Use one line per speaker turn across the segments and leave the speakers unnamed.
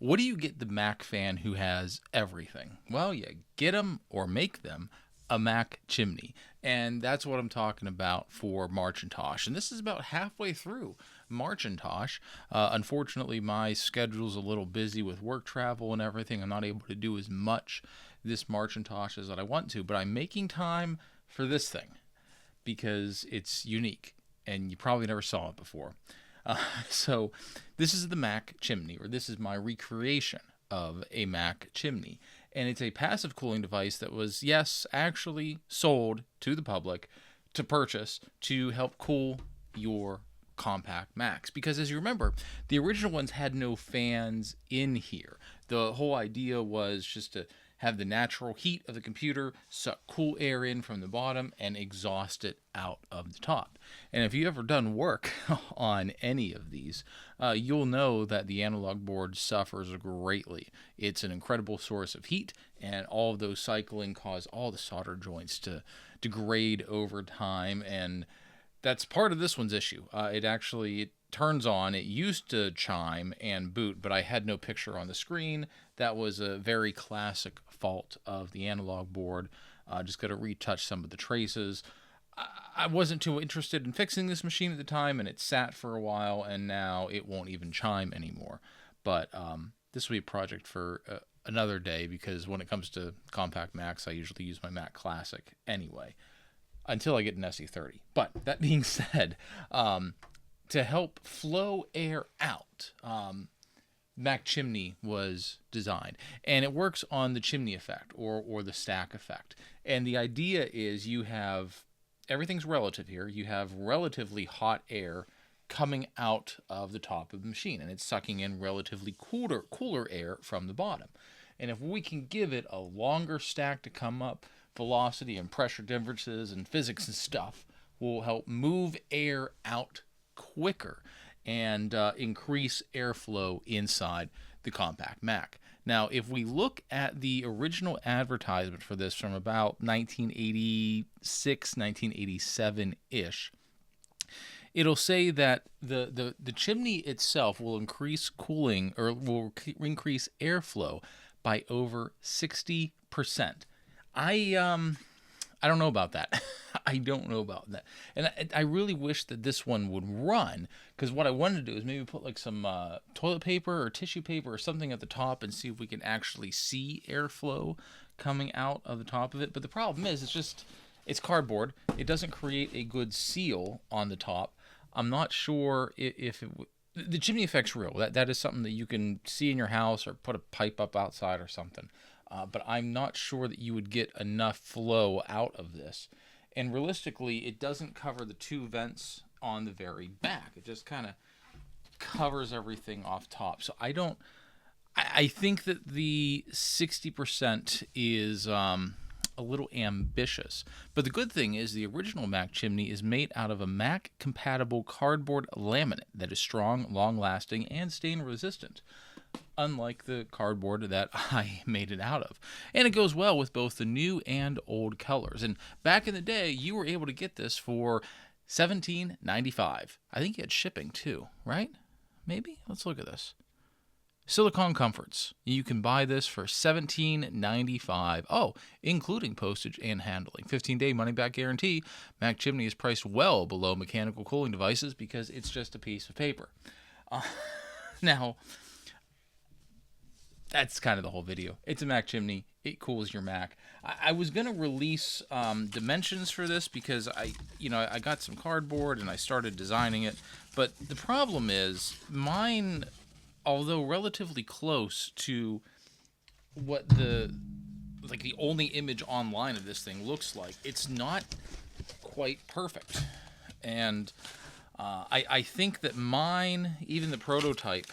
What do you get the Mac fan who has everything? Well, you get them or make them a Mac chimney. And that's what I'm talking about for Marchintosh. And this is about halfway through Marchintosh. Unfortunately, my schedule's a little busy with work travel and everything. I'm not able to do as much this Marchintosh as that I want to, but I'm making time for this thing because it's unique and you probably never saw it before. So this is the MacChimney, or this is my recreation of a MacChimney. And it's a passive cooling device that was, yes, actually sold to the public to purchase to help cool your compact Macs. Because as you remember, the original ones had no fans in here. The whole idea was just to have the natural heat of the computer suck cool air in from the bottom and exhaust it out of the top. And if you've ever done work on any of these, you'll know that the analog board suffers greatly. It's an incredible source of heat, and all of those cycling cause all the solder joints to degrade over time, and that's part of this one's issue. It turns on. It used to chime and boot, but I had no picture on the screen. That was a very classic fault of the analog board. Just got to retouch some of the traces. I wasn't too interested in fixing this machine at the time, and it sat for a while, and now it won't even chime anymore. But this will be a project for another day, because when it comes to compact Macs, I usually use my Mac Classic anyway, until I get an SE30. But that being said, to help flow air out, MacChimney was designed, and it works on the chimney effect or the stack effect. And the idea is you have everything's relative here. You have relatively hot air coming out of the top of the machine, and it's sucking in relatively cooler air from the bottom. And if we can give it a longer stack to come up, velocity and pressure differences and physics and stuff will help move air out quicker and increase airflow inside the compact Mac. Now, if we look at the original advertisement for this from about 1986, 1987-ish, it'll say that the chimney itself will increase cooling, or will increase airflow by over 60%. I don't know about that. I don't know about that. And I really wish that this one would run, because what I wanted to do is maybe put like some toilet paper or tissue paper or something at the top and see if we can actually see airflow coming out of the top of it. But the problem is it's cardboard. It doesn't create a good seal on the top. I'm not sure if the chimney effect's real. That is something that you can see in your house, or put a pipe up outside or something. But I'm not sure that you would get enough flow out of this. And realistically, it doesn't cover the two vents on the very back. It just kind of covers everything off top. So I think that the 60% is a little ambitious. But the good thing is the original MacChimney is made out of a Mac-compatible cardboard laminate that is strong, long-lasting, and stain-resistant, unlike the cardboard that I made it out of. And it goes well with both the new and old colors. And back in the day, you were able to get this for $17.95. I think you had shipping too, right? Maybe? Let's look at this. Silicone Comforts. You can buy this for $17.95. Oh, including postage and handling. 15-day money-back guarantee. MacChimney is priced well below mechanical cooling devices because it's just a piece of paper. Now, that's kind of the whole video. It's a MacChimney. It cools your Mac. I was going to release dimensions for this because I got some cardboard and I started designing it. But the problem is mine, although relatively close to what the only image online of this thing looks like, it's not quite perfect. And I think that mine, even the prototype,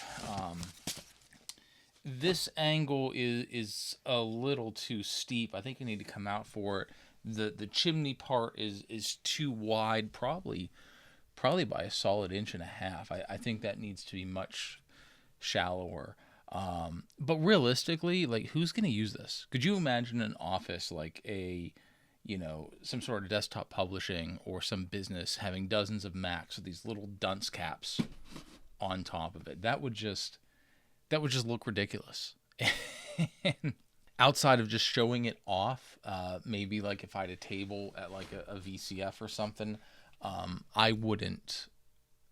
this angle is a little too steep. I think I need to come out for it. The chimney part is too wide, probably by a solid 1.5 inches. I think that needs to be much shallower. But realistically, like, who's going to use this? Could you imagine an office like some sort of desktop publishing or some business having dozens of Macs with these little dunce caps on top of it? That would just that would just look ridiculous. And outside of just showing it off, maybe like if I had a table at like a VCF or something, I wouldn't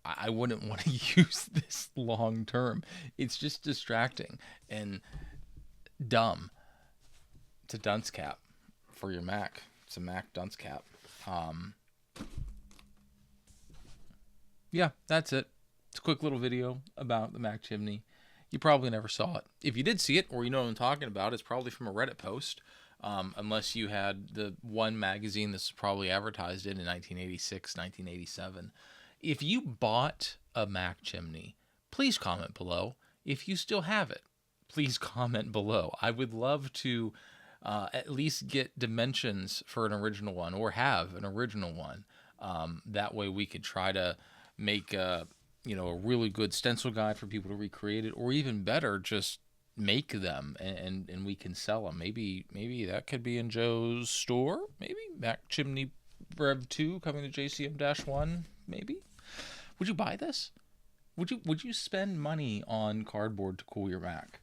want to use this long term. It's just distracting and dumb. It's a dunce cap for your Mac. It's a Mac dunce cap. Yeah, that's it. It's a quick little video about the MacChimney. You probably never saw it. If you did see it, or you know what I'm talking about, it's probably from a Reddit post. Unless you had the one magazine this was probably advertised in 1986, 1987. If you bought a MacChimney, please comment below. If you still have it, please comment below. I would love to at least get dimensions for an original one, or have an original one. That way we could try to make a really good stencil guide for people to recreate it, or even better, just make them and we can sell them. Maybe that could be in Joe's store. Maybe MacChimney Rev 2 coming to JCM-1. Maybe. Would you buy this? Would you spend money on cardboard to cool your Mac?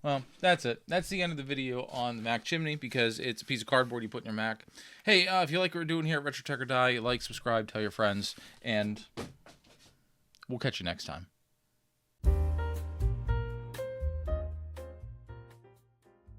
Well, that's it. That's the end of the video on the MacChimney, because it's a piece of cardboard you put in your Mac. Hey, if you like what we're doing here at Retro Tech or Die, like, subscribe, tell your friends, and we'll catch you next time.